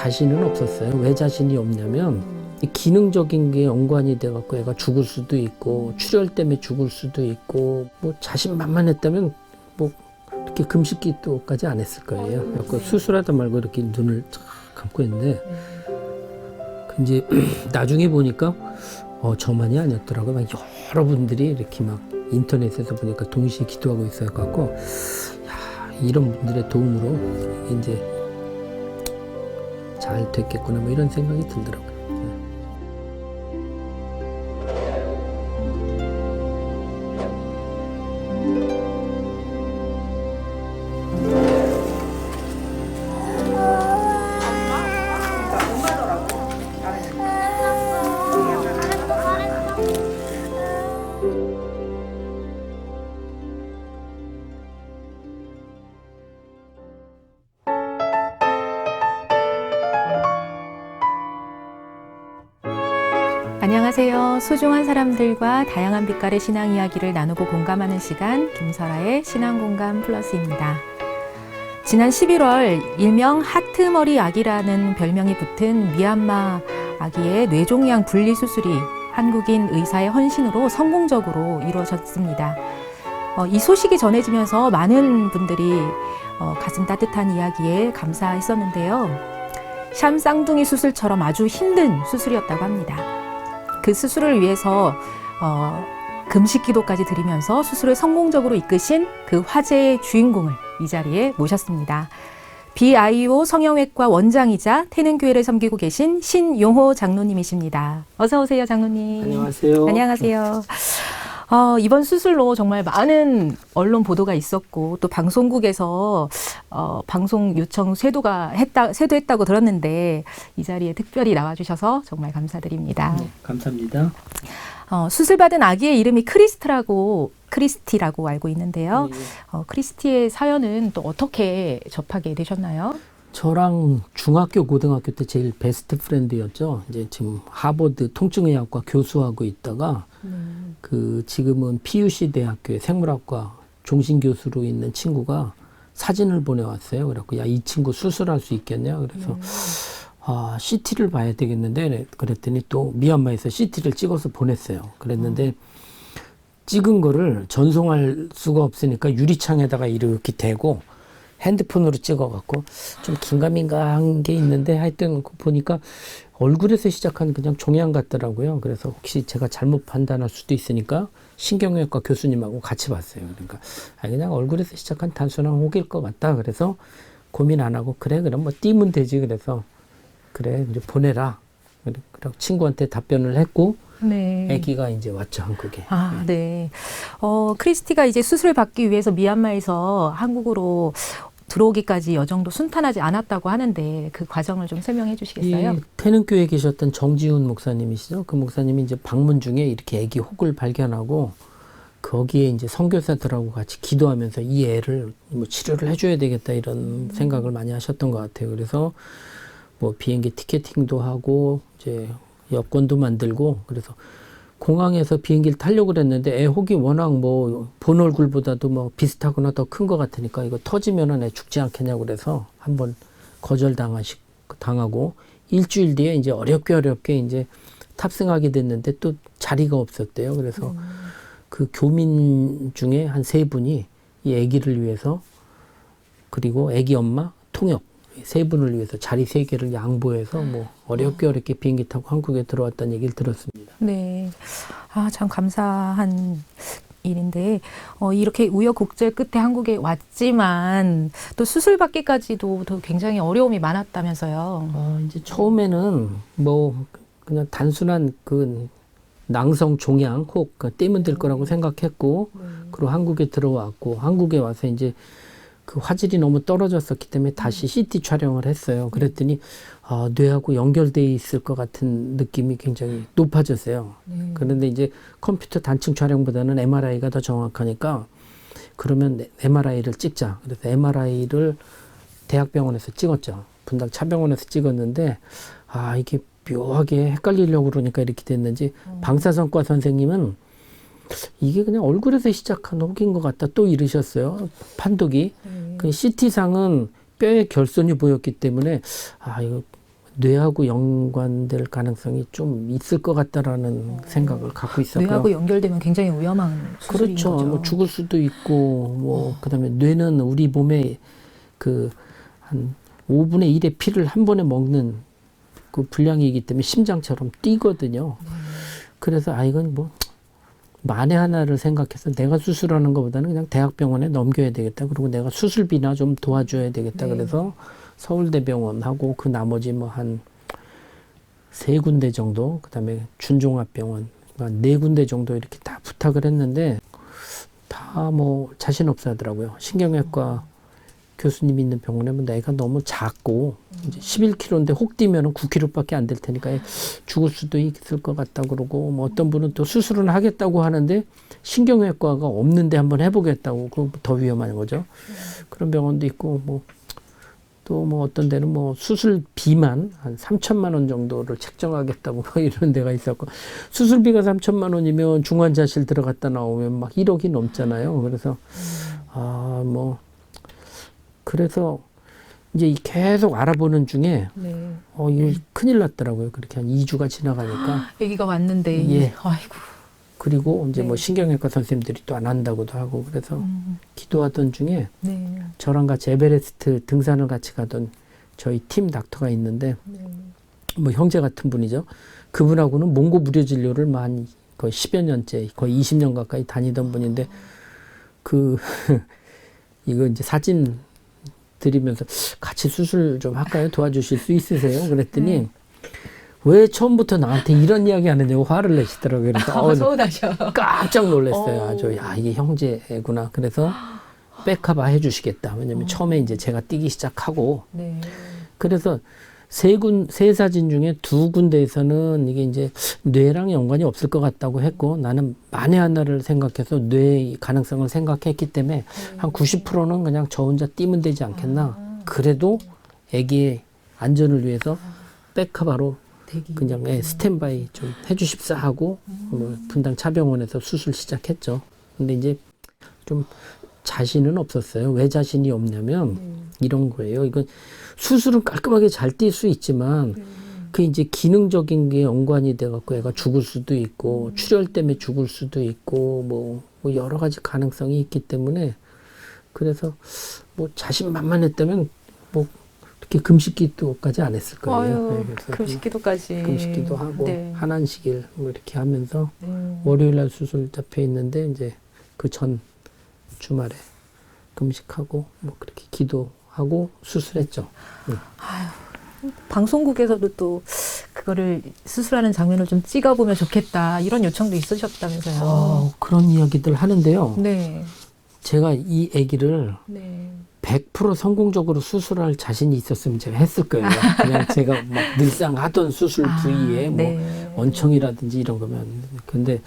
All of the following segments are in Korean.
자신은 없었어요. 왜 자신이 없냐면 이 기능적인 게 연관이 돼갖고 애가 죽을 수도 있고 출혈 때문에 죽을 수도 있고 뭐 자신만만했다면 뭐 이렇게 금식기도까지 안 했을 거예요. 그래서 수술하다 말고 이렇게 눈을 쫙 감고 있는데 이제 나중에 보니까 저만이 아니었더라고요. 막 여러분들이 이렇게 막 인터넷에서 보니까 동시에 기도하고 있어갖고 야, 이런 분들의 도움으로 이제 잘 됐겠구나 뭐 이런 생각이 들더라고요. 안녕하세요. 소중한 사람들과 다양한 빛깔의 신앙 이야기를 나누고 공감하는 시간 김설아의 신앙공감 플러스입니다. 지난 11월 일명 하트머리 아기라는 별명이 붙은 미얀마 아기의 뇌종양 분리 수술이 한국인 의사의 헌신으로 성공적으로 이루어졌습니다. 이 소식이 전해지면서 많은 분들이 가슴 따뜻한 이야기에 감사했었는데요. 샴 쌍둥이 수술처럼 아주 힘든 수술이었다고 합니다. 그 수술을 위해서 금식 기도까지 드리면서 수술을 성공적으로 이끄신 그 화제의 주인공을 이 자리에 모셨습니다. BIO 성형외과 원장이자 태능교회를 섬기고 계신 신용호 장로님이십니다. 어서 오세요, 장로님. 안녕하세요. 안녕하세요. 이번 수술로 정말 많은 언론 보도가 있었고 또 방송국에서 방송 요청 쇄도했다고 들었는데 이 자리에 특별히 나와주셔서 정말 감사드립니다. 네, 감사합니다. 수술받은 아기의 이름이 크리스티라고 알고 있는데요. 네. 크리스티의 사연은 또 어떻게 접하게 되셨나요? 저랑 중학교, 고등학교 때 제일 베스트 프렌드였죠. 이제 지금 하버드 통증의학과 교수하고 있다가 그 지금은 PUC 대학교의 생물학과 종신 교수로 있는 친구가 사진을 보내왔어요. 그래갖고 야, 이 친구 수술할 수 있겠냐? 그래서 CT를 봐야 되겠는데 그랬더니 또 미얀마에서 CT를 찍어서 보냈어요. 그랬는데 찍은 거를 전송할 수가 없으니까 유리창에다가 이렇게 대고 핸드폰으로 찍어갖고 좀 긴가민가한 게 있는데 하여튼 보니까 얼굴에서 시작한 그냥 종양 같더라고요. 그래서 혹시 제가 잘못 판단할 수도 있으니까 신경외과 교수님하고 같이 봤어요. 그러니까 그냥 얼굴에서 시작한 단순한 혹일 것 같다. 그래서 고민 안 하고 그래 그럼 뭐 띄면 되지. 그래서 그래 이제 보내라. 그리고 친구한테 답변을 했고 네. 아기가 이제 왔죠, 한국에. 네. 크리스티가 이제 수술을 받기 위해서 미얀마에서 한국으로 들어오기까지 여정도 순탄하지 않았다고 하는데 그 과정을 좀 설명해 주시겠어요? 예, 태능교회에 계셨던 정지훈 목사님이시죠. 그 목사님이 이제 방문 중에 이렇게 아기 혹을 발견하고 거기에 이제 선교사들하고 같이 기도하면서 이 애를 뭐 치료를 해줘야 되겠다 이런 생각을 많이 하셨던 것 같아요. 그래서 뭐 비행기 티켓팅도 하고 이제 여권도 만들고 그래서 공항에서 비행기를 타려고 그랬는데 애 혹이 워낙 뭐 본 얼굴보다도 뭐 비슷하거나 더 큰 것 같으니까 이거 터지면은 애 죽지 않겠냐고 그래서 한번 거절당하고 일주일 뒤에 이제 어렵게 이제 탑승하게 됐는데 또 자리가 없었대요. 그래서 그 교민 중에 한 3분이 이 아기를 위해서 그리고 아기 엄마 통역 3분을 위해서 자리 3개를 양보해서 뭐 어렵게 비행기 타고 한국에 들어왔다는 얘기를 들었습니다. 네. 참 감사한 일인데 이렇게 우여곡절 끝에 한국에 왔지만 또 수술 받기까지도 또 굉장히 어려움이 많았다면서요. 이제 처음에는 뭐 그냥 단순한 그 낭성 종양 혹 떼면 될 거라고 생각했고 그리고 한국에 들어왔고 한국에 와서 이제 그 화질이 너무 떨어졌었기 때문에 다시 CT 촬영을 했어요. 그랬더니 뇌하고 연결돼 있을 것 같은 느낌이 굉장히 높아졌어요. 그런데 이제 컴퓨터 단층 촬영보다는 MRI가 더 정확하니까 그러면 MRI를 찍자. 그래서 MRI를 대학병원에서 찍었죠. 분당 차병원에서 찍었는데 이게 묘하게 헷갈리려고 그러니까 이렇게 됐는지 방사선과 선생님은 이게 그냥 얼굴에서 시작한 혹인 것 같다 또 이러셨어요. 판독이. 그 CT상은 뼈의 결손이 보였기 때문에 이거 뇌하고 연관될 가능성이 좀 있을 것 같다라는 생각을 갖고 있었고요. 뇌하고 연결되면 굉장히 위험한 수술인 그렇죠. 거죠. 뭐 죽을 수도 있고 뭐 그다음에 뇌는 우리 몸에 그 한 5분의 1의 피를 한 번에 먹는 그 분량이기 때문에 심장처럼 뛰거든요. 그래서 이건 뭐 만에 하나를 생각해서 내가 수술하는 것보다는 그냥 대학병원에 넘겨야 되겠다. 그리고 내가 수술비나 좀 도와줘야 되겠다. 그래서 서울대병원하고 그 나머지 뭐 한 3군데 정도, 그다음에 준종합병원, 그러니까 4군데 정도 이렇게 다 부탁을 했는데 다 뭐 자신 없어 하더라고요. 신경외과 교수님 있는 병원에 내가 너무 작고 이제 11kg인데 혹 뛰면은 9kg밖에 안 될 테니까 죽을 수도 있을 것 같다 그러고 뭐 어떤 분은 또 수술은 하겠다고 하는데 신경외과가 없는데 한번 해보겠다고 그거 더 위험한 거죠. 그런 병원도 있고 뭐 또 뭐 어떤 데는 뭐 수술비만 한 3천만 원 정도를 책정하겠다고 뭐 이런 데가 있었고 수술비가 3천만 원이면 중환자실 들어갔다 나오면 막 1억이 넘잖아요. 그래서 뭐 그래서 이제 계속 알아보는 중에 이게 큰일 났더라고요. 그렇게 한 2주가 지나가니까 아기가 왔는데 예. 아이고. 그리고 이제 뭐 신경외과 선생님들이 또 안 한다고도 하고 그래서 기도하던 중에 저랑 같이 에베레스트 등산을 같이 가던 저희 팀 닥터가 있는데 뭐 형제 같은 분이죠. 그분하고는 몽고 무료진료를 한 거의 10여 년째 거의 20년 가까이 다니던 분인데 이거 이제 사진 드리면서 같이 수술 좀 할까요? 도와주실 수 있으세요? 그랬더니 왜 처음부터 나한테 이런 이야기 하느냐고 화를 내시더라고요. 그래서 서운하셔. 깜짝 놀랐어요. 아주 이게 형제구나. 그래서 백커버 해주시겠다. 왜냐면 처음에 이제 제가 뛰기 시작하고 그래서 세 사진 중에 2군데에서는 이게 이제 뇌랑 연관이 없을 것 같다고 했고 나는 만에 하나를 생각해서 뇌 가능성을 생각했기 때문에 한 90%는 그냥 저 혼자 뛰면 되지 않겠나. 그래도 아기의 안전을 위해서 백커버로 그냥 스탠바이 좀 해주십사 하고 뭐 분당 차병원에서 수술 시작했죠. 근데 이제 좀 자신은 없었어요. 왜 자신이 없냐면 이런 거예요. 이건 수술은 깔끔하게 잘 뛸 수 있지만 그 이제 기능적인 게 연관이 돼갖고 애가 죽을 수도 있고 출혈 때문에 죽을 수도 있고 뭐 여러 가지 가능성이 있기 때문에 그래서 뭐 자신만만했다면 뭐 이렇게 금식기도까지 안 했을 거예요. 그래서 금식기도까지. 금식기도 하고 한안식일 뭐 이렇게 하면서 월요일날 수술 잡혀 있는데 이제 그 전 주말에 금식하고 뭐 그렇게 기도하고 수술했죠. 방송국에서도 또 그거를 수술하는 장면을 좀 찍어보면 좋겠다 이런 요청도 있으셨다면서요. 그런 이야기들 하는데요. 네. 제가 이 아기를 100% 성공적으로 수술할 자신이 있었으면 제가 했을 거예요. 그냥 제가 막 늘상 하던 수술 부위에 뭐 원청이라든지 이런 거면. 근데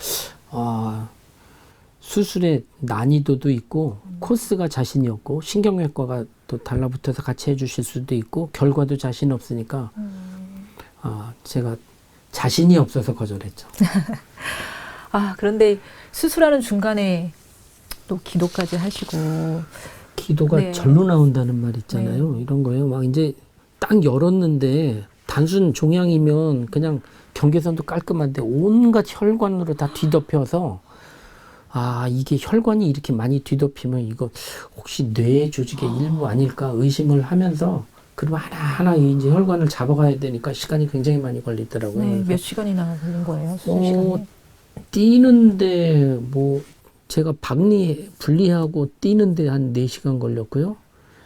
수술의 난이도도 있고 코스가 자신이 없고 신경외과가 또 달라붙어서 같이 해주실 수도 있고 결과도 자신 없으니까 제가 자신이 없어서 거절했죠. 그런데 수술하는 중간에 또 기도까지 하시고 기도가 절로 나온다는 말 있잖아요. 이런 거예요. 막 이제 딱 열었는데 단순 종양이면 그냥 경계선도 깔끔한데 온갖 혈관으로 다 뒤덮여서 이게 혈관이 이렇게 많이 뒤덮이면 이거 혹시 뇌 조직의 일부 아닐까 의심을 하면서 그러면 하나하나 이제 혈관을 잡아가야 되니까 시간이 굉장히 많이 걸리더라고요. 몇 시간이나 걸린 거예요? 수술 시간이? 뛰는데 뭐 제가 분리하고 뛰는데 한 4시간 걸렸고요.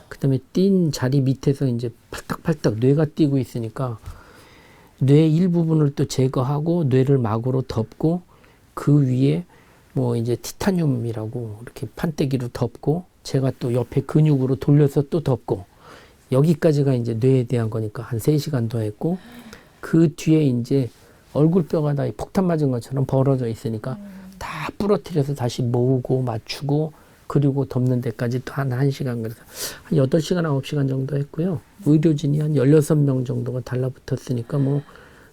그 다음에 뛴 자리 밑에서 이제 팔딱팔딱 뇌가 뛰고 있으니까 뇌 일부분을 또 제거하고 뇌를 막으로 덮고 그 위에 뭐 이제 티타늄이라고 이렇게 판때기로 덮고 제가 또 옆에 근육으로 돌려서 또 덮고 여기까지가 이제 뇌에 대한 거니까 한 3시간 더 했고 그 뒤에 이제 얼굴뼈가 다 폭탄 맞은 것처럼 벌어져 있으니까 다 부러뜨려서 다시 모으고 맞추고 그리고 덮는 데까지 또 한 1시간 그래서 한 8시간 9시간 정도 했고요. 의료진이 한 16명 정도가 달라붙었으니까 뭐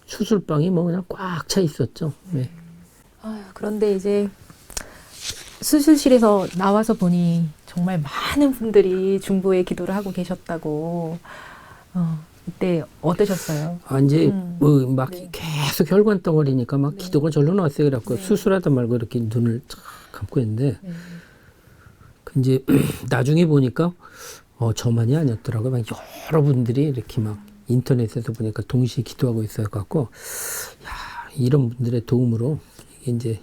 수술방이 뭐 그냥 꽉 차 있었죠. 네. 그런데 이제 수술실에서 나와서 보니 정말 많은 분들이 중보의 기도를 하고 계셨다고 이때 어떠셨어요? 이제 뭐 막 네. 계속 혈관 덩어리니까 막 기도가 절로 나왔어요. 그래갖고 네. 수술하다 말고 이렇게 눈을 쫙 감고 있는데 네. 이제 나중에 보니까 저만이 아니었더라고요. 막 여러분들이 이렇게 막 인터넷에서 보니까 동시에 기도하고 있어 갖고 야, 이런 분들의 도움으로 이게 이제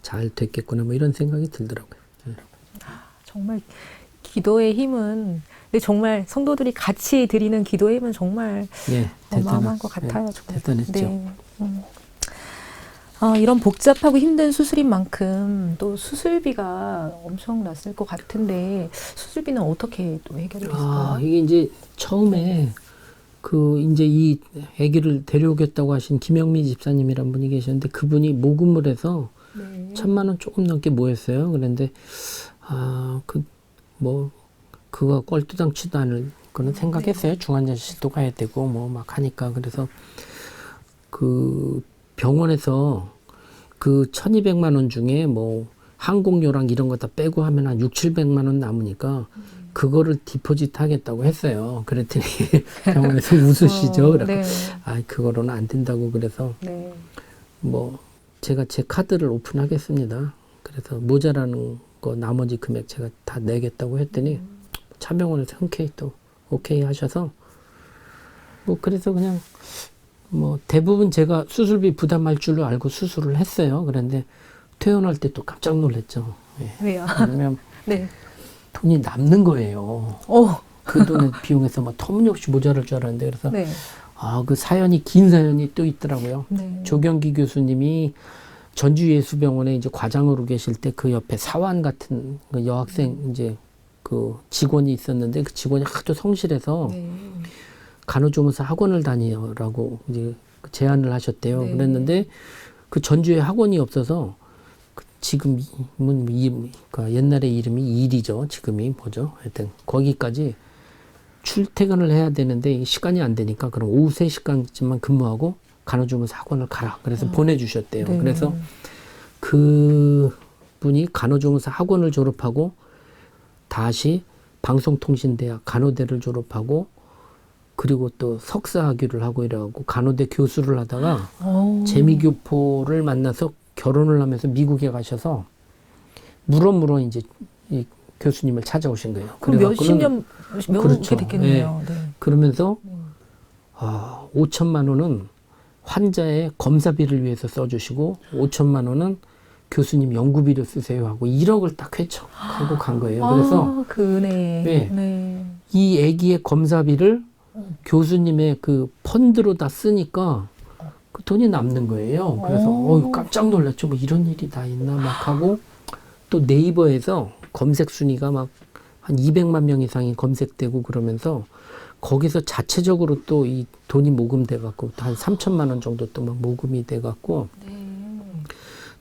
잘 됐겠구나 뭐 이런 생각이 들더라고요. 정말 기도의 힘은, 근데 정말 성도들이 같이 드리는 기도의 힘은 정말 예, 어마어마한 것 같아요. 예, 정말. 대단했죠. 네. 이런 복잡하고 힘든 수술인 만큼 또 수술비가 엄청 났을 것 같은데 수술비는 어떻게 또 해결이 됐어요? 이게 이제 처음에 그 이제 이 아기를 데려오겠다고 하신 김영미 집사님이란 분이 계셨는데 그분이 모금을 해서 네. 1,000만 원 조금 넘게 모였어요. 그런데 그거 꼴뚜당치도 않을 거는 생각했어요. 중환자실도 가야 되고 뭐 막 하니까. 그래서 그 병원에서 그 1,200만 원 중에 뭐 항공료랑 이런 거 다 빼고 하면 한 6,700만 원 남으니까 그거를 디포짓 하겠다고 했어요. 그랬더니 병원에서 웃으시죠. 그래서 네. 그거로는 안 된다고 그래서 네. 뭐 제가 제 카드를 오픈하겠습니다. 그래서 모자라는 거 나머지 금액 제가 다 내겠다고 했더니 참병원에서 흔쾌히 또 오케이 하셔서 뭐 그래서 그냥 뭐 대부분 제가 수술비 부담할 줄로 알고 수술을 했어요. 그런데 퇴원할 때 또 깜짝 놀랐죠. 예. 왜요? 왜냐면 네. 돈이 남는 거예요. 그 돈의 비용에서 막 터무니없이 모자랄 줄 알았는데 그래서 네. 그 사연이 긴 사연이 또 있더라고요. 네. 조경기 교수님이 전주예수병원에 이제 과장으로 계실 때 그 옆에 사환 같은 그 여학생 이제 그 직원이 있었는데 그 직원이 하도 성실해서 네. 간호조무사 학원을 다니라고 이제 제안을 하셨대요. 네. 그랬는데 그 전주에 학원이 없어서 지금은 그러니까 옛날에 이름이 일이죠. 지금이 뭐죠? 하여튼 거기까지 출퇴근을 해야 되는데 시간이 안 되니까 그럼 오후 3시간쯤만 근무하고 간호조무사 학원을 가라. 그래서 보내주셨대요. 네. 그래서 그 분이 간호조무사 학원을 졸업하고 다시 방송통신대학 간호대를 졸업하고 그리고 또 석사학위를 하고 이래갖고 간호대 교수를 하다가 재미교포를 만나서 결혼을 하면서 미국에 가셔서 물어 이제 이 교수님을 찾아오신 거예요. 그럼 몇십 년 그렇죠. 됐겠네요. 네. 그러면서 5천만 원은 환자의 검사비를 위해서 써주시고 5천만 원은 교수님 연구비를 쓰세요 하고 1억을 딱 회척하고 간 거예요. 그래서 그 은혜. 네. 네. 이 아기의 검사비를 교수님의 그 펀드로 다 쓰니까 그 돈이 남는 거예요. 그래서 깜짝 놀랐죠. 뭐 이런 일이 다 있나 막 하고 또 네이버에서 검색 순위가 막 한 200만 명 이상이 검색되고 그러면서 거기서 자체적으로 또 이 돈이 모금돼 갖고 한 3천만 원 정도 또 막 모금이 돼 갖고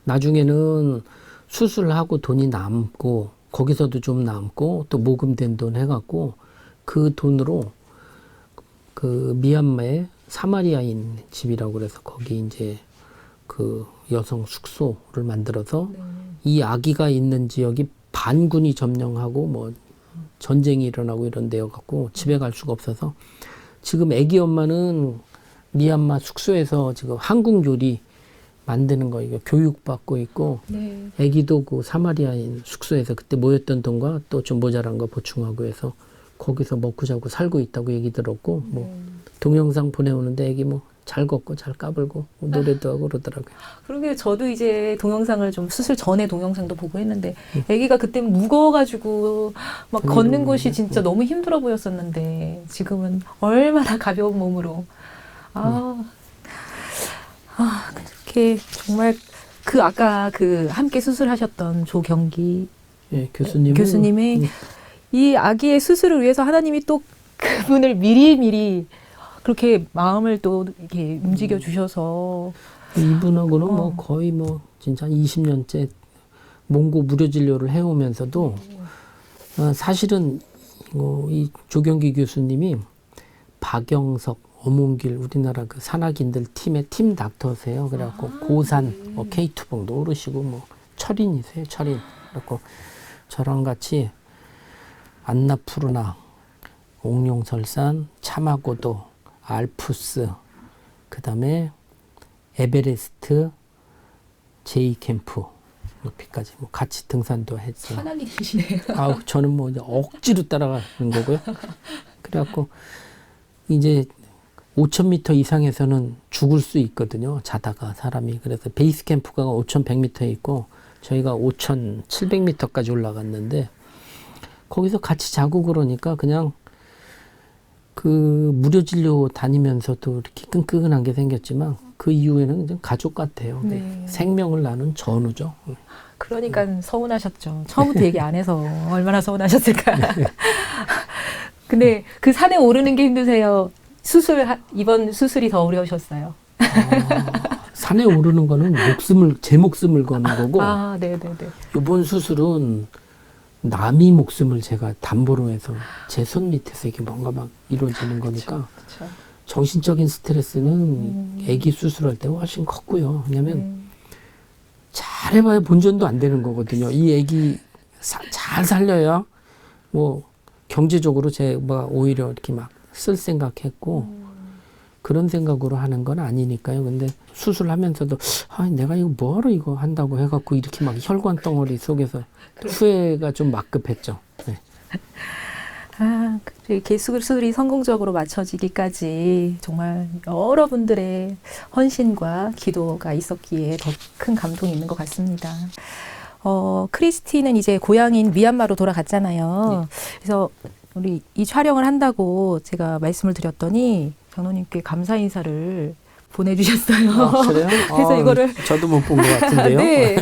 나중에는 수술하고 돈이 남고 거기서도 좀 남고 또 모금된 돈 해갖고 그 돈으로 그 미얀마의 사마리아인 집이라고 그래서 거기 이제 그 여성 숙소를 만들어서 이 아기가 있는 지역이 반군이 점령하고 뭐 전쟁이 일어나고 이런 데여 갖고 집에 갈 수가 없어서 지금 아기 엄마는 미얀마 숙소에서 지금 한국 요리 만드는 거 이거 교육받고 있고 아기도 그 사마리아인 숙소에서 그때 모였던 돈과 또 좀 모자란 거 보충하고 해서 거기서 먹고 자고 살고 있다고 얘기 들었고 뭐 동영상 보내오는데 아기 뭐 잘 걷고 잘 까불고 뭐 노래도 하고 그러더라고요. 그러게 저도 이제 동영상을 좀 수술 전에 동영상도 보고 했는데 아기가 그때 무거워가지고 막 걷는 곳이 진짜 너무 힘들어 보였었는데 지금은 얼마나 가벼운 몸으로 그렇게 정말 그 아까 그 함께 수술하셨던 조경기 교수님의 이 아기의 수술을 위해서 하나님이 또 그분을 미리 그렇게 마음을 또 이렇게 움직여 주셔서 이분하고는 뭐 거의 뭐 진짜 20년째 몽고 무료 진료를 해오면서도 사실은 이 조경기 교수님이 박영석, 엄홍길 우리나라 그 산악인들 팀의 팀 닥터세요. 그래갖고 고산 뭐 K2봉도 오르시고 뭐 철인이세요. 철인. 그래갖고 저랑 같이 안나푸르나 옥룡설산, 차마고도, 알프스, 그 다음에 에베레스트, 제이캠프 높이까지 뭐 같이 등산도 했죠. 편하게 계시네요. 아우, 저는 뭐 이제 억지로 따라가는 거고요. 그래갖고 이제 5,000m 이상에서는 죽을 수 있거든요. 자다가 사람이. 그래서 베이스 캠프가 5,100m에 있고 저희가 5,700m까지 올라갔는데 거기서 같이 자고 그러니까 그냥 그 무료 진료 다니면서도 이렇게 끈끈한 게 생겼지만 그 이후에는 그냥 가족 같아요. 네. 생명을 나눈 전우죠. 그러니까 서운하셨죠. 처음부터 얘기 안 해서 얼마나 서운하셨을까. 근데 그 산에 오르는 게 힘드세요? 이번 수술이 더 어려우셨어요? 산에 오르는 거는 제 목숨을 거는 거고, 네네네. 이번 수술은 남이 목숨을 제가 담보로 해서 제 손 밑에서 이게 뭔가 막 이루어지는 거니까 그쵸. 정신적인 스트레스는 아기 수술할 때 훨씬 컸고요. 왜냐면 잘해봐야 본전도 안 되는 거거든요. 이 아기 잘 살려야 뭐 경제적으로 제가 오히려 이렇게 막 쓸 생각했고 그런 생각으로 하는 건 아니니까요. 근데 수술하면서도 내가 이거 뭐하러 이거 한다고 해갖고 이렇게 막 혈관 덩어리 속에서 후회가 좀 막급했죠. 네. 이렇게 수술이 성공적으로 마쳐지기까지 정말 여러분들의 헌신과 기도가 있었기에 더 큰 감동이 있는 것 같습니다. 크리스티는 이제 고향인 미얀마로 돌아갔잖아요. 네. 그래서 우리 이 촬영을 한다고 제가 말씀을 드렸더니 장로님께 감사 인사를 보내주셨어요. 그래요? 그래서 이거를 저도 못 본 것 같은데요. 네,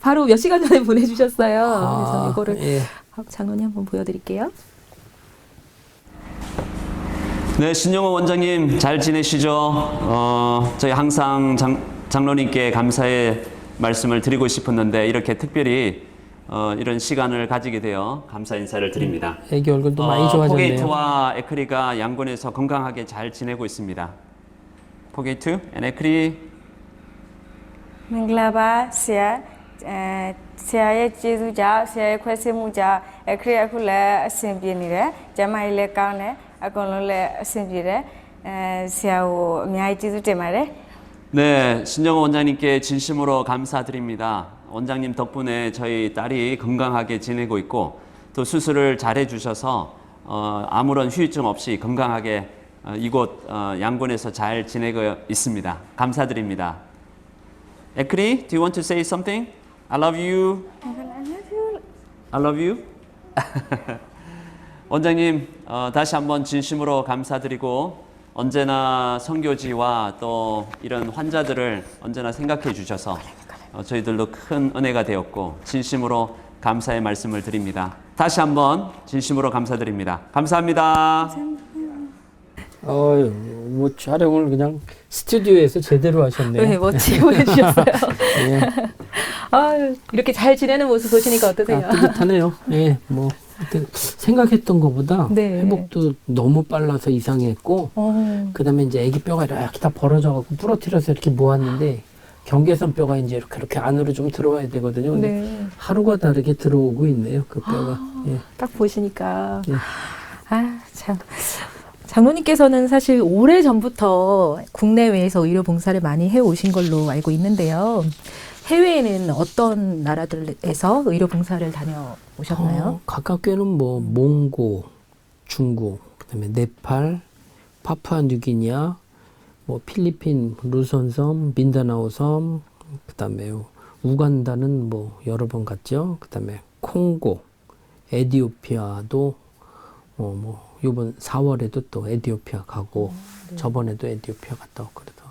바로 몇 시간 전에 보내주셨어요. 그래서 이거를 예. 장로님 한번 보여드릴게요. 네, 신영호 원장님 잘 지내시죠? 저희 항상 장로님께 감사의 말씀을 드리고 싶었는데 이렇게 특별히 이런 시간을 가지게 되어 감사 인사를 드립니다. 애기 얼굴도 많이 좋아졌네요. 포게이트와 에크리가 양곤에서 건강하게 잘 지내고 있습니다. 포게이트 and 에크리. မင်္ဂလာပါဆရာဆရာရဲ့ကျေးဇူးကြောင့်ဆရာရဲ့ခွဲစိတ်မှုကြောင့်အခရီးအခုလည်းအဆင်ပြေနေတယ်ကျမကြီးလည်းကောင်းတယ်အကုန်လုံးလည်းအဆင်ပြေတယ်ဆရာကိုအများကြီးကျေးဇူးတင်ပါတယ် 네, 신정호 원장님께 진심으로 감사드립니다. 원장님 덕분에 저희 딸이 건강하게 지내고 있고 또 수술을 잘 해주셔서 아무런 후유증 없이 건강하게 이곳 양곤에서 잘 지내고 있습니다. 감사드립니다. 에크리, do you want to say something? I love you. I love you. 원장님 다시 한번 진심으로 감사드리고 언제나 선교지와 또 이런 환자들을 언제나 생각해 주셔서 저희들도 큰 은혜가 되었고 진심으로 감사의 말씀을 드립니다. 다시 한번 진심으로 감사드립니다. 감사합니다. 뭐 촬영을 그냥 스튜디오에서 제대로 하셨네요. 네, 멋지게 보내주셨어요. 예. 이렇게 잘 지내는 모습 보시니까 어떠세요? 뿌듯하네요. 예, 뭐 하여튼 생각했던 것보다 네. 회복도 너무 빨라서 이상했고, 그다음에 이제 아기 뼈가 이렇게 다 벌어져갖고 부러뜨려서 이렇게 모았는데 경계선 뼈가 이제 이렇게 안으로 좀 들어와야 되거든요. 근데 네. 하루가 다르게 들어오고 있네요, 그 뼈가. 예. 딱 보시니까. 예. 참. 장로님께서는 사실 오래전부터 국내외에서 의료 봉사를 많이 해오신 걸로 알고 있는데요. 해외에는 어떤 나라들에서 의료 봉사를 다녀오셨나요? 가깝게는 뭐 몽고, 중국, 그다음에 네팔, 파푸아뉴기니아, 뭐 필리핀, 루손섬, 민다나오 섬, 그다음에 우간다는 뭐 여러 번 갔죠. 그다음에 콩고, 에티오피아도 뭐 이번 4월에도 또 에티오피아 가고 네. 저번에도 에티오피아 갔다 왔고 그래서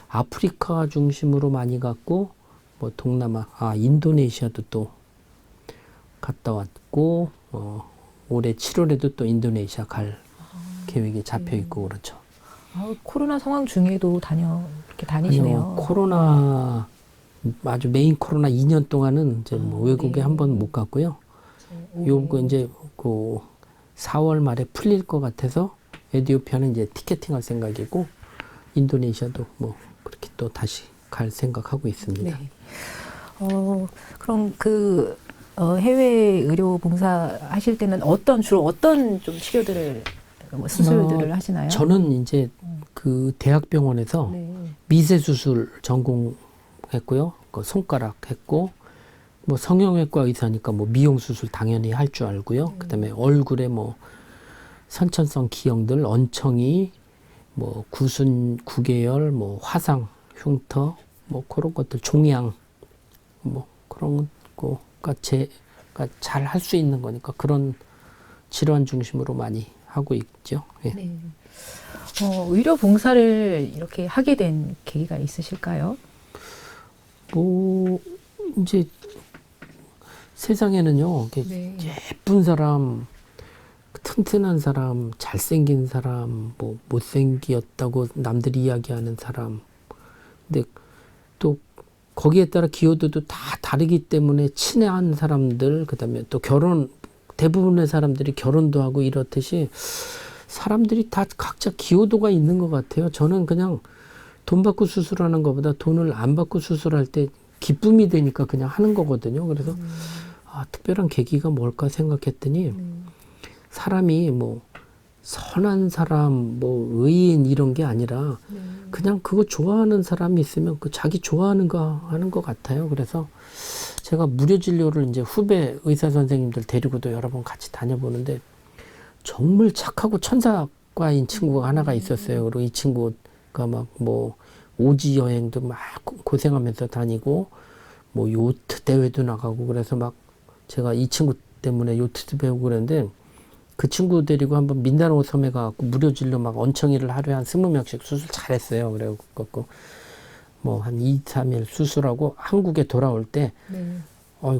아프리카 중심으로 많이 갔고 뭐 동남아, 인도네시아도 또 갔다 왔고 올해 7월에도 또 인도네시아 갈 계획이 잡혀 있고 그렇죠. 코로나 상황 중에도 이렇게 다니시네요. 아니요, 코로나 아주 메인 코로나 2년 동안은 이제 뭐 외국에 네. 한 번 못 갔고요. 요거 이제 그 4월 말에 풀릴 것 같아서 에티오피아는 이제 티켓팅할 생각이고 인도네시아도 뭐 그렇게 또 다시 갈 생각하고 있습니다. 네. 그럼 그 해외 의료 봉사 하실 때는 주로 어떤 좀 치료들을 수술들을 하시나요? 저는 이제 그 대학병원에서 네. 미세 수술 전공했고요. 그 손가락 했고, 뭐 성형외과 의사니까 뭐 미용 수술 당연히 할 줄 알고요. 그다음에 얼굴에 뭐 선천성 기형들, 언청이, 뭐 구순, 구개열, 뭐 화상, 흉터, 뭐 그런 것들, 종양, 뭐 그런 거가 제가 잘 할 수 있는 거니까 그런 질환 중심으로 많이 하고 있죠. 예. 네. 의료 봉사를 이렇게 하게 된 계기가 있으실까요? 뭐 이제 세상에는요, 이렇게 네. 예쁜 사람, 튼튼한 사람, 잘생긴 사람, 뭐 못생겼다고 남들이 이야기하는 사람, 근데 또 거기에 따라 기여도도 다 다르기 때문에 친한 사람들, 그다음에 또 대부분의 사람들이 결혼도 하고 이렇듯이 사람들이 다 각자 기여도가 있는 것 같아요. 저는 그냥 돈 받고 수술하는 것보다 돈을 안 받고 수술할 때 기쁨이 되니까 그냥 하는 거거든요. 그래서 특별한 계기가 뭘까 생각했더니 사람이 뭐 선한 사람, 뭐 의인 이런 게 아니라 그냥 그거 좋아하는 사람이 있으면 그 자기 좋아하는 거 하는 것 같아요. 그래서 제가 무료 진료를 이제 후배 의사 선생님들 데리고도 여러 번 같이 다녀보는데 정말 착하고 천사과인 친구가 하나가 있었어요. 그리고 이 친구가 막 뭐 오지 여행도 막 고생하면서 다니고 뭐 요트 대회도 나가고 그래서 막 제가 이 친구 때문에 요트도 배우고 그랬는데 그 친구 데리고 한번 민다나오 섬에 가갖고 무료 진료 막 언청이를 하루에 한 20명씩 수술 잘했어요. 그래갖고 뭐 한 2, 3일 수술하고 한국에 돌아올 때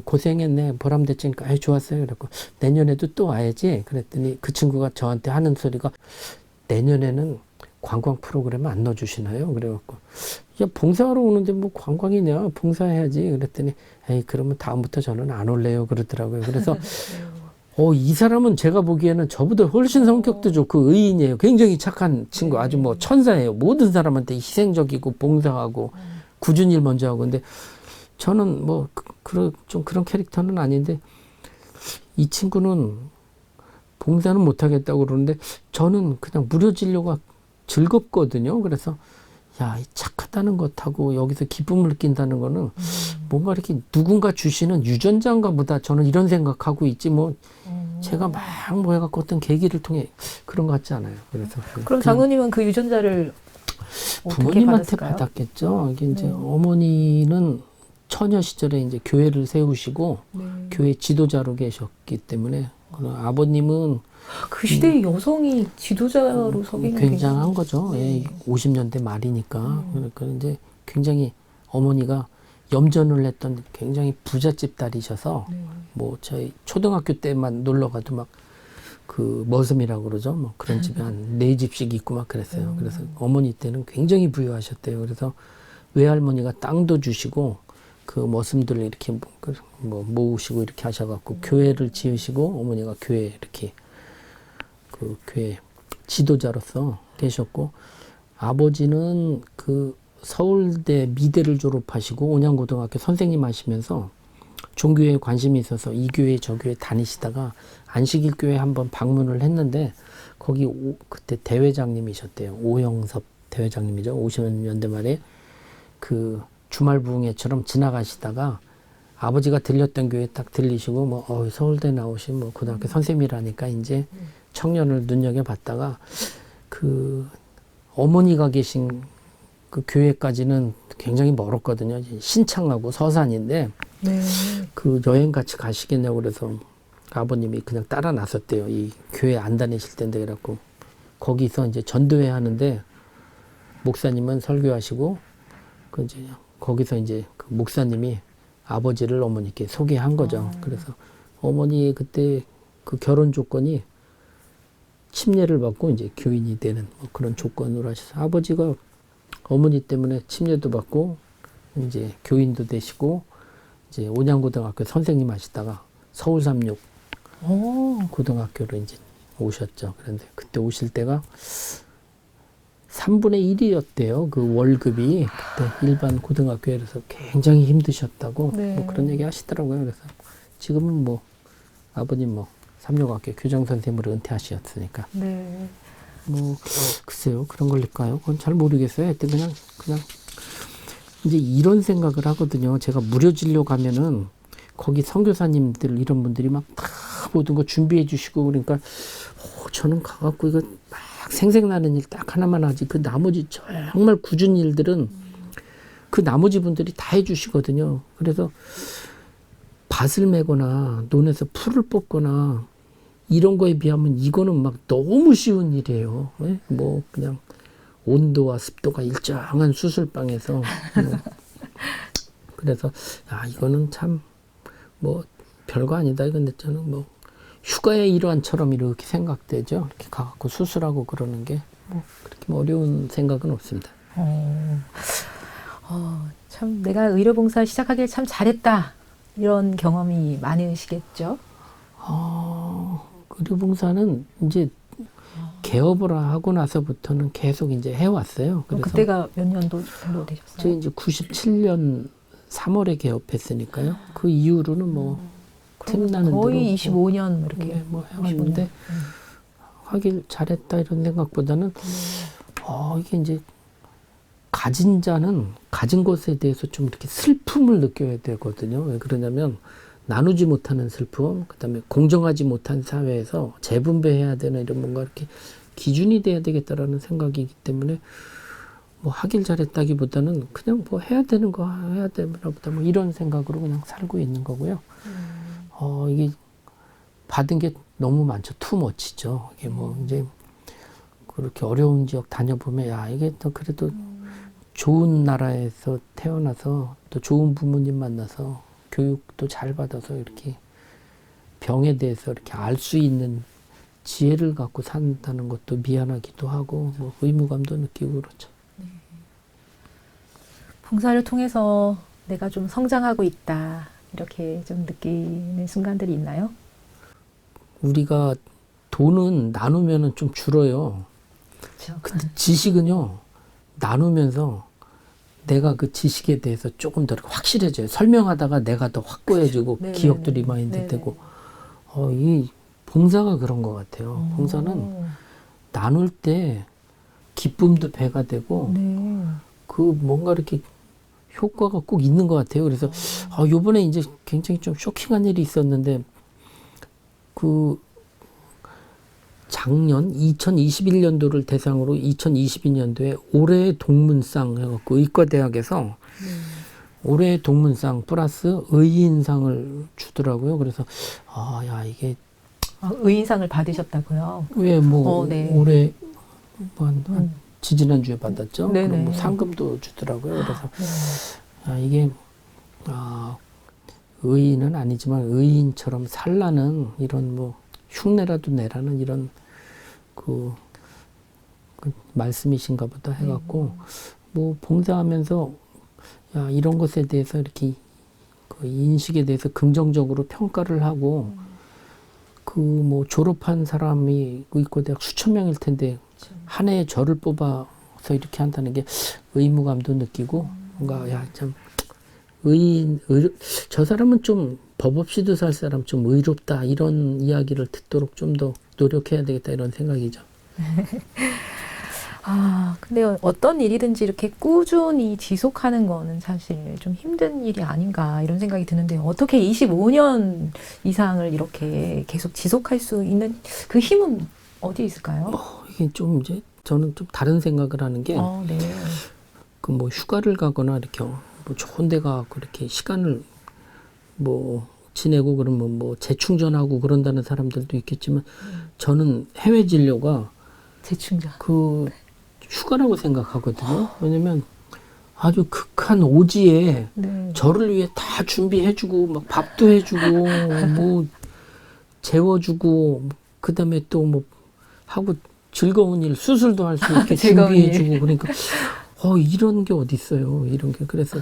고생했네. 보람됐으니까 좋았어요. 그래갖고 내년에도 또 와야지. 그랬더니 그 친구가 저한테 하는 소리가 내년에는 관광 프로그램 안 넣어주시나요? 그래갖고 야 봉사하러 오는데 뭐 관광이냐? 봉사해야지. 그랬더니 그러면 다음부터 저는 안 올래요. 그러더라고요. 그래서 이 사람은 제가 보기에는 저보다 훨씬 성격도 좋고 의인이에요. 굉장히 착한 친구, 아주 뭐 천사예요. 모든 사람한테 희생적이고 봉사하고 굳은 일 먼저 하고. 근데 저는 뭐 좀 그런 캐릭터는 아닌데 이 친구는 봉사는 못하겠다고 그러는데 저는 그냥 무료 진료가 즐겁거든요. 그래서 이 착하다는 것하고 여기서 기쁨을 느낀다는 거는 뭔가 이렇게 누군가 주시는 유전자인가 보다 저는 이런 생각하고 있지 뭐 제가 막 뭐 해갖고 어떤 계기를 통해 그런 것 같지 않아요. 그래서 그럼 장로님은 그 유전자를 어떻게 부모님한테 받았을까요? 받았겠죠. 이게 이제 어머니는 처녀 시절에 이제 교회를 세우시고 교회 지도자로 계셨기 때문에 아버님은 그 시대의 여성이 지도자로 서기는 굉장한 거죠. 50년대 말이니까. 그러니까 이제 굉장히 어머니가 염전을 했던 굉장히 부잣집 딸이셔서 뭐 저희 초등학교 때만 놀러 가도 막 그 머슴이라고 그러죠. 뭐 그런 집에 한 4집씩 있고 막 그랬어요. 그래서 어머니 때는 굉장히 부유하셨대요. 그래서 외할머니가 땅도 주시고 그 머슴들을 이렇게 뭐 모으시고 이렇게 하셔갖고 교회를 지으시고 어머니가 교회 이렇게 그 교회 지도자로서 계셨고 아버지는 그 서울대 미대를 졸업하시고 온양고등학교 선생님 하시면서 종교에 관심이 있어서 이 교회 저 교회 다니시다가 안식일 교회 한번 방문을 했는데 거기 그때 대회장님이셨대요. 오영섭 대회장님이죠. 50년대 말에 그 주말 부흥회처럼 지나가시다가 아버지가 들렸던 교회 딱 들리시고 뭐 서울대 나오신 뭐 고등학교 선생님이라니까 이제 청년을 눈여겨봤다가 그 어머니가 계신 그 교회까지는 굉장히 멀었거든요. 신창하고 서산인데 그 여행 같이 가시겠냐고 그래서 아버님이 그냥 따라 나섰대요. 이 교회 안 다니실 텐데 그래갖고 거기서 이제 전도회 하는데 목사님은 설교하시고 그 이제 거기서 이제 그 목사님이 아버지를 어머니께 소개한 거죠. 그래서 어머니 그때 그 결혼 조건이 침례를 받고 이제 교인이 되는 뭐 그런 조건으로 하셔서 아버지가 어머니 때문에 침례도 받고 이제 교인도 되시고 이제 온양고등학교 선생님 하시다가 서울삼육 고등학교로 이제 오셨죠. 그런데 그때 오실 때가 3분의 1이었대요. 그 월급이 그때 일반 고등학교에서 굉장히 힘드셨다고 뭐 그런 얘기 하시더라고요. 그래서 지금은 뭐 아버님 뭐 삼육학교 교장 선생님으로 은퇴하셨으니까 네. 뭐 글쎄요 그런 걸릴까요? 그건 잘 모르겠어요. 하여튼 그냥 이제 이런 생각을 하거든요. 제가 무료 진료 가면은 거기 선교사님들 이런 분들이 막 다 모든 거 준비해 주시고 그러니까 저는 가갖고 이거 막 생색나는 일 딱 하나만 하지 그 나머지 정말 굳은 일들은 그 나머지 분들이 다 해주시거든요. 그래서 밭을 메거나 논에서 풀을 뽑거나 이런 거에 비하면 이거는 막 너무 쉬운 일이에요. 예? 뭐 그냥 온도와 습도가 일정한 수술방에서 뭐 그래서 야 이거는 참 뭐 별거 아니다. 근데 저는 뭐 휴가의 일환처럼 이렇게 생각되죠. 이렇게 가갖고 수술하고 그러는 게 뭐 그렇게 뭐 어려운 생각은 없습니다. 참 내가 의료봉사 시작하길 참 잘했다. 이런 경험이 많으시겠죠? 의료봉사는 이제 개업을 하고 나서부터는 계속 이제 해왔어요. 그래서 그때가 몇 년도 정도 되셨어요? 제가 이제 97년 3월에 개업했으니까요. 그 이후로는 뭐 틈나는 대로 거의 25년 이렇게 네, 뭐 해왔는데 하길 잘했다 이런 생각보다는 이게 이제 가진 자는 가진 것에 대해서 좀 이렇게 슬픔을 느껴야 되거든요. 왜 그러냐면 나누지 못하는 슬픔, 그다음에 공정하지 못한 사회에서 재분배해야 되는 이런 뭔가 이렇게 기준이 돼야 되겠다라는 생각이기 때문에 뭐 하길 잘했다기보다는 그냥 뭐 해야 되는 거 해야 되나 보다 뭐 이런 생각으로 그냥 살고 있는 거고요. 이게 받은 게 너무 많죠. 투머치죠. 이게 뭐 이제 그렇게 어려운 지역 다녀보면 야 이게 또 그래도 좋은 나라에서 태어나서 또 좋은 부모님 만나서 교육도 잘 받아서 이렇게 병에 대해서 이렇게 알 수 있는 지혜를 갖고 산다는 것도 미안하기도 하고 뭐 의무감도 느끼고 그렇죠. 봉사를 통해서 내가 좀 성장하고 있다. 이렇게 좀 느끼는 순간들이 있나요? 우리가 돈은 나누면은 좀 줄어요. 그렇죠. 근데 지식은요, 나누면서 내가 그 지식에 대해서 조금 더 확실해져요. 설명하다가 내가 더 확고해지고 네네네. 기억도 리마인드 네네. 되고. 이 봉사가 그런 것 같아요. 봉사는 나눌 때 기쁨도 배가 되고, 네. 그 뭔가 이렇게 효과가 꼭 있는 것 같아요. 그래서 요번에 이제 굉장히 좀 쇼킹한 일이 있었는데 그 작년 2021년도를 대상으로 2022년도에 올해의 동문상 해갖고 의과대학에서 올해의 동문상 플러스 의인상을 주더라고요. 그래서 야 이게 의인상을 받으셨다고요? 왜 뭐 네. 올해 뭐 한 지지난주에 받았죠. 네네. 그럼 뭐 상금도 주더라고요. 그래서 이게 의인은 아니지만 의인처럼 살라는 이런 뭐 흉내라도 내라는 이런 그 말씀이신가 보다 해갖고 뭐 봉사하면서 야 이런 것에 대해서 이렇게 그 인식에 대해서 긍정적으로 평가를 하고 그 뭐 졸업한 사람이 의과대학 수천 명일 텐데 한 해에 저를 뽑아서 이렇게 한다는 게 의무감도 느끼고 뭔가 야 참 저 사람은 좀 법 없이도 살 사람 좀 의롭다 이런 이야기를 듣도록 좀 더 노력해야 되겠다 이런 생각이죠. 근데 어떤 일이든지 이렇게 꾸준히 지속하는 거는 사실 좀 힘든 일이 아닌가 이런 생각이 드는데 어떻게 25년 이상을 이렇게 계속 지속할 수 있는 그 힘은 어디 있을까요? 이게 좀 이제 저는 좀 다른 생각을 하는 게 네. 그 뭐 휴가를 가거나 이렇게 뭐 좋은 데 가고 이렇게 시간을 뭐 지내고 그러면 뭐 재충전하고 그런다는 사람들도 있겠지만 저는 해외 진료가 재충전. 그 휴가라고 생각하거든요. 왜냐면 아주 극한 오지에 네. 저를 위해 다 준비해주고 막 밥도 해주고 뭐 재워주고 그다음에 또 뭐 하고 즐거운 일 수술도 할 수 있게 즐거운 준비해주고 그러니까 이런 게 어디 있어요. 이런 게 그래서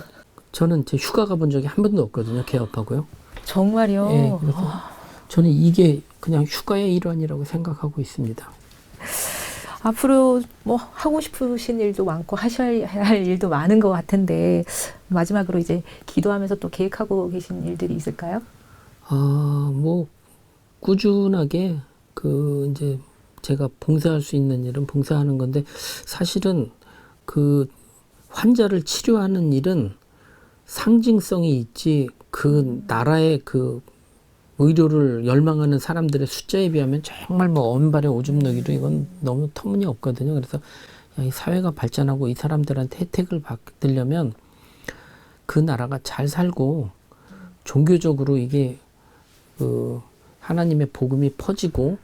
저는 제 휴가 가본 적이 한 번도 없거든요. 개업하고요. 정말요? 예, 그래서 저는 이게 그냥 휴가의 일환이라고 생각하고 있습니다. 앞으로 뭐 하고 싶으신 일도 많고 하셔야 할 일도 많은 것 같은데 마지막으로 이제 기도하면서 또 계획하고 계신 일들이 있을까요? 뭐 꾸준하게 이제 제가 봉사할 수 있는 일은 봉사하는 건데 사실은 그 환자를 치료하는 일은 상징성이 있지 그 나라의 그 의료를 열망하는 사람들의 숫자에 비하면 정말 뭐 언발의 오줌 누기로 이건 너무 터무니없거든요. 그래서 야, 이 사회가 발전하고 이 사람들한테 혜택을 받으려면 그 나라가 잘 살고 종교적으로 이게 하나님의 복음이 퍼지고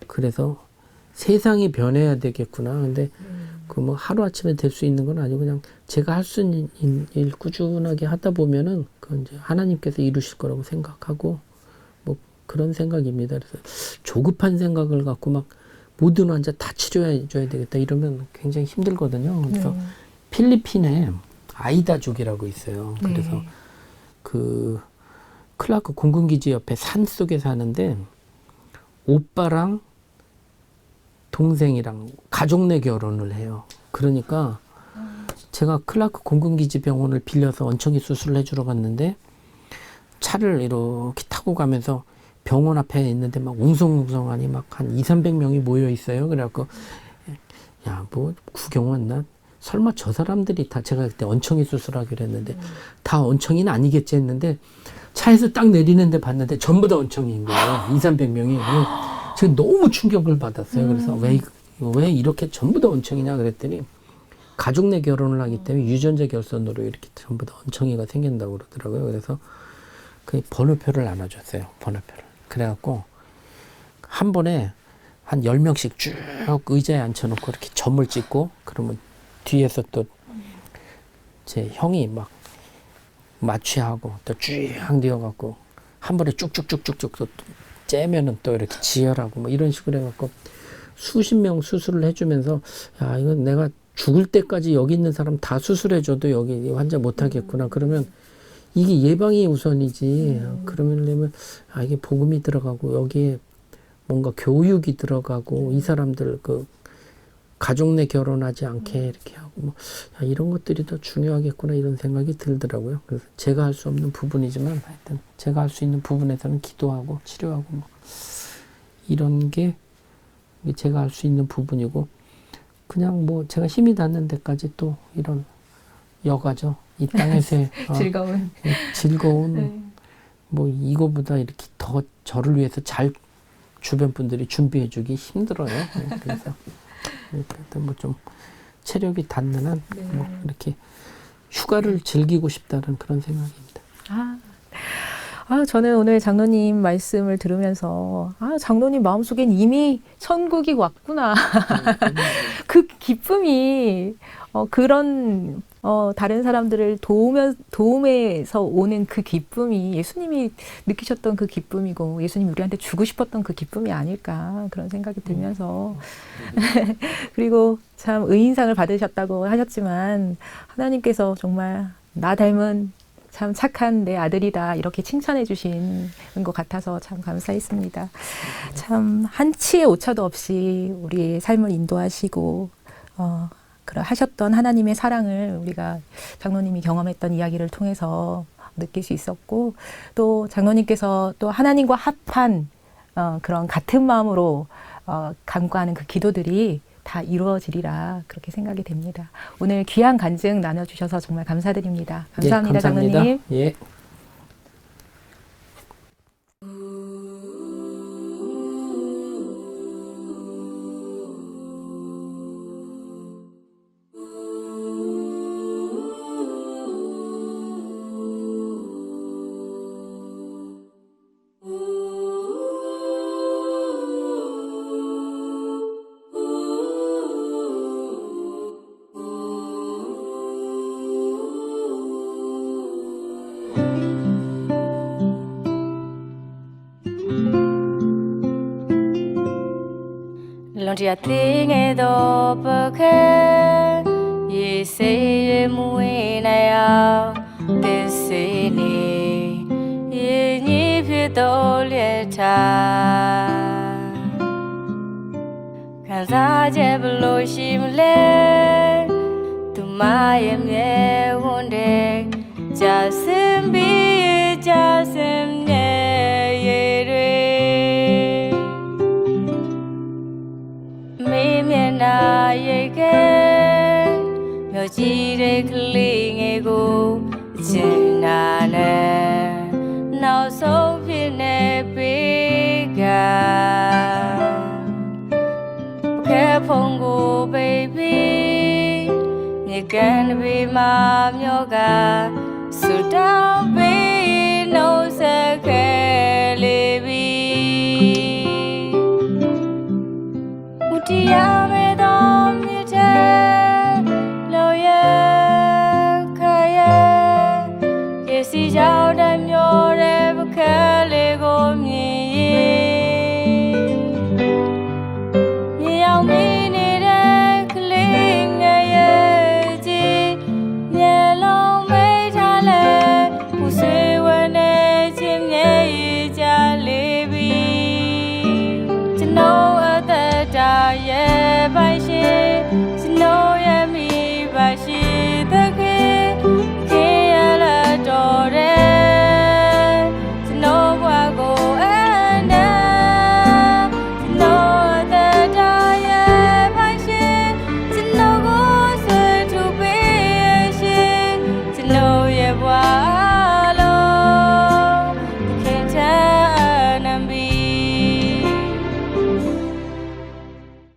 그래서 세상이 변해야 되겠구나. 근데 그 뭐 하루아침에 될 수 있는 건 아니고 그냥 제가 할 수 있는 일 꾸준하게 하다 보면은 그건 이제 하나님께서 이루실 거라고 생각하고 뭐 그런 생각입니다. 그래서 조급한 생각을 갖고 막 모든 환자 다 치료해 줘야 되겠다 이러면 굉장히 힘들거든요. 그래서 필리핀에 아이다족이라고 있어요. 그래서 그 클라크 공군기지 옆에 산 속에 사는데 오빠랑 동생이랑 가족 내 결혼을 해요. 그러니까 제가 클라크 공군기지 병원을 빌려서 원청이 수술을 해주러 갔는데 차를 이렇게 타고 가면서 병원 앞에 있는데 막 웅성웅성하니 막 한 200~300명이 모여 있어요. 그래갖고 야, 뭐 구경 왔나? 설마 저 사람들이 다 제가 그때 원청이 수술하기로 했는데 다 원청이는 아니겠지 했는데 차에서 딱 내리는데 봤는데 전부 다 원청인 거예요. 200~300명이. 제가 너무 충격을 받았어요. 그래서 왜 이렇게 전부 다 원청이냐 그랬더니 가족 내 결혼을 하기 때문에 유전자 결손으로 이렇게 전부 다 원청이가 생긴다고 그러더라고요. 그래서 그 번호표를 나눠줬어요. 번호표를. 그래갖고 한 번에 한 10명씩 쭉 의자에 앉혀놓고 이렇게 점을 찍고 그러면 뒤에서 또 제 형이 막 마취하고 또 쭉 뛰어갖고 한 번에 쭉쭉쭉쭉쭉 또 째면은 또 이렇게 지혈하고 뭐 이런 식으로 해갖고 수십 명 수술을 해주면서 야, 이건 내가 죽을 때까지 여기 있는 사람 다 수술해줘도 여기 환자 못하겠구나. 그러면 이게 예방이 우선이지. 그러면 이게 복음이 들어가고 여기에 뭔가 교육이 들어가고 이 사람들 그 가족 내 결혼하지 않게 이렇게 하고 뭐 야, 이런 것들이 더 중요하겠구나 이런 생각이 들더라고요. 그래서 제가 할 수 없는 부분이지만 하여튼 제가 할 수 있는 부분에서는 기도하고 치료하고 뭐 이런 게 제가 할 수 있는 부분이고 그냥 뭐 제가 힘이 닿는 데까지 또 이런 여가죠. 이 땅에서의 즐거운 뭐 이거보다 이렇게 더 저를 위해서 잘 주변 분들이 준비해주기 힘들어요. 그래서 뭐 좀 체력이 닿는 한 뭐 이렇게 휴가를 즐기고 싶다는 그런 생각입니다. 저는 오늘 장로님 말씀을 들으면서 장로님 마음속엔 이미 천국이 왔구나. 그 기쁨이 그런 다른 사람들을 도움에서 오는 그 기쁨이 예수님이 느끼셨던 그 기쁨이고 예수님이 우리한테 주고 싶었던 그 기쁨이 아닐까 그런 생각이 들면서 그리고 참 의인상을 받으셨다고 하셨지만 하나님께서 정말 나 닮은 참 착한 내 아들이다 이렇게 칭찬해 주신 것 같아서 참 감사했습니다. 참 한치의 오차도 없이 우리의 삶을 인도하시고 하셨던 하나님의 사랑을 우리가 장로님이 경험했던 이야기를 통해서 느낄 수 있었고 또 장로님께서 또 하나님과 합한 그런 같은 마음으로 간구하는 그 기도들이 다 이루어지리라 그렇게 생각이 됩니다. 오늘 귀한 간증 나눠주셔서 정말 감사드립니다. 감사합니다, 감사합니다. 장로님. 예. Lontia tinge do pake ye se muinaya desini ye ni pito leta kanza je blo shimle tumaye mye wonde jasim bi jasim ne can be my yoga. So don't be no second.